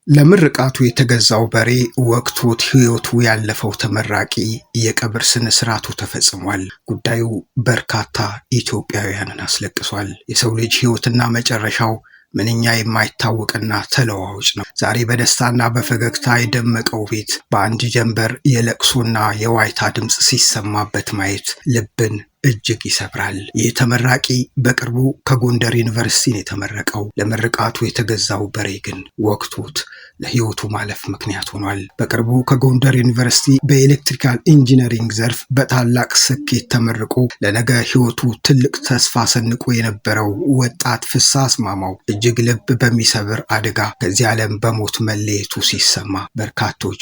ለምርቃቱ የተገዛው በሬ ወቅቶት ሕይወቱ ያለፈው ተመራቂ የቀብር ስነ ስርዓቱ ተፈጽሟል። ጉዳዩ በርካታ ኢትዮጵያውያንን አስለቅሷል። የሰው ልጅ ሕይወትና መጨረሻው ምንኛ የማይታወቅና ተለዋዋጭ ነው። ዛሬ በደስታና በፈገግታ የደመቀው ቤት በአንድ ጀንበር የለቅሶና የዋይታ ድምፅ ሲሰማበት ማየት ልብን እጅግ ይሰብራል። ይህ ተመራቂ በቅርቡ ከጎንደር ዩኒቨርሲቲ ነው የተመረቀው። ለምርቃቱ የተገዛው በሬ ግን ወቅቶት ለሕይወቱ ማለፍ ምክንያት ሆኗል። በቅርቡ ከጎንደር ዩኒቨርሲቲ በኤሌክትሪካል ኢንጂነሪንግ ዘርፍ በታላቅ ስኬት ተመርቆ ለነገ ሕይወቱ ትልቅ ተስፋ ሰንቆ የነበረው ወጣት ፍስሐ አስማማው እጅግ ልብ በሚሰብር አደጋ ከዚህ ዓለም በሞት መለየቱ ሲሰማ በርካቶች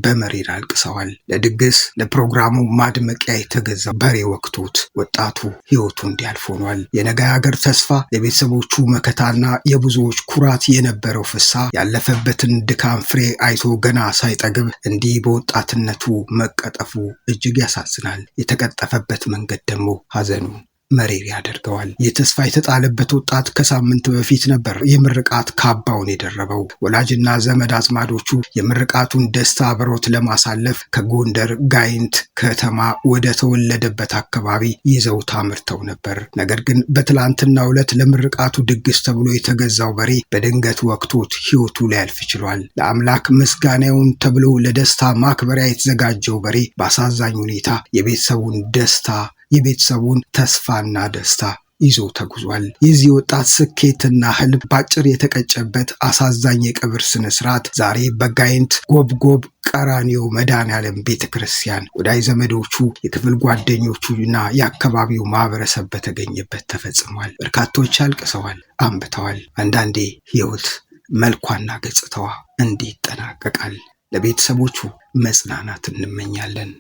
በመሪር አልቅሰዋል። ለድግስ ለፕሮግራሙ ማድመቂያ የተገዛው በሬ ወቅቶት ወጣቱ ሕይወቱ እንዲያልፍ ሆኗል። የነገ ሀገር ተስፋ ለቤተሰቦቹ መከታና የብዙዎች ኩራት የነበረው ፍስሐ ያለፈበትን ድካም ፍሬ አይቶ ገና ሳይጠግብ እንዲህ በወጣትነቱ መቀጠፉ እጅግ ያሳዝናል። የተቀጠፈበት መንገድ ደግሞ ሐዘኑ መሪር ያደርገዋል። የተስፋ የተጣለበት ወጣት ከሳምንት በፊት ነበር የምርቃት ካባውን የደረበው። ወላጅና ዘመድ አዝማዶቹ የምርቃቱን ደስታ አብሮት ለማሳለፍ ከጎንደር ጋይንት ከተማ ወደ ተወለደበት አካባቢ ይዘውት አምርተው ነበር። ነገር ግን በትላንትናው ዕለት ለምርቃቱ ድግስ ተብሎ የተገዛው በሬ በድንገት ወቅቶት ሕይወቱ ሊያልፍ ችሏል። ለአምላክ ምስጋናውን ተብሎ ለደስታ ማክበሪያ የተዘጋጀው በሬ በአሳዛኝ ሁኔታ የቤተሰቡን ተስፋና ደስታ ይዞ ተጉዟል። የዚህ ወጣት ስኬትና ህልም ባጭር የተቀጨበት አሳዛኝ የቀብር ስነ ስርዓት ዛሬ በጋይንት ጎብጎብ ቀራኒዮ መድኃኔዓለም ቤተክርስቲያን ወዳጅ ዘመዶቹ፣ የክፍል ጓደኞቹና የአካባቢው ማህበረሰብ በተገኘበት ተፈጽሟል። በርካቶች አልቅሰዋል፣ አንብተዋል። አንዳንዴ ህይወት መልኳና ገጽታዋ እንዲህ ይጠናቀቃል። ለቤተሰቦቹ መጽናናት እንመኛለን።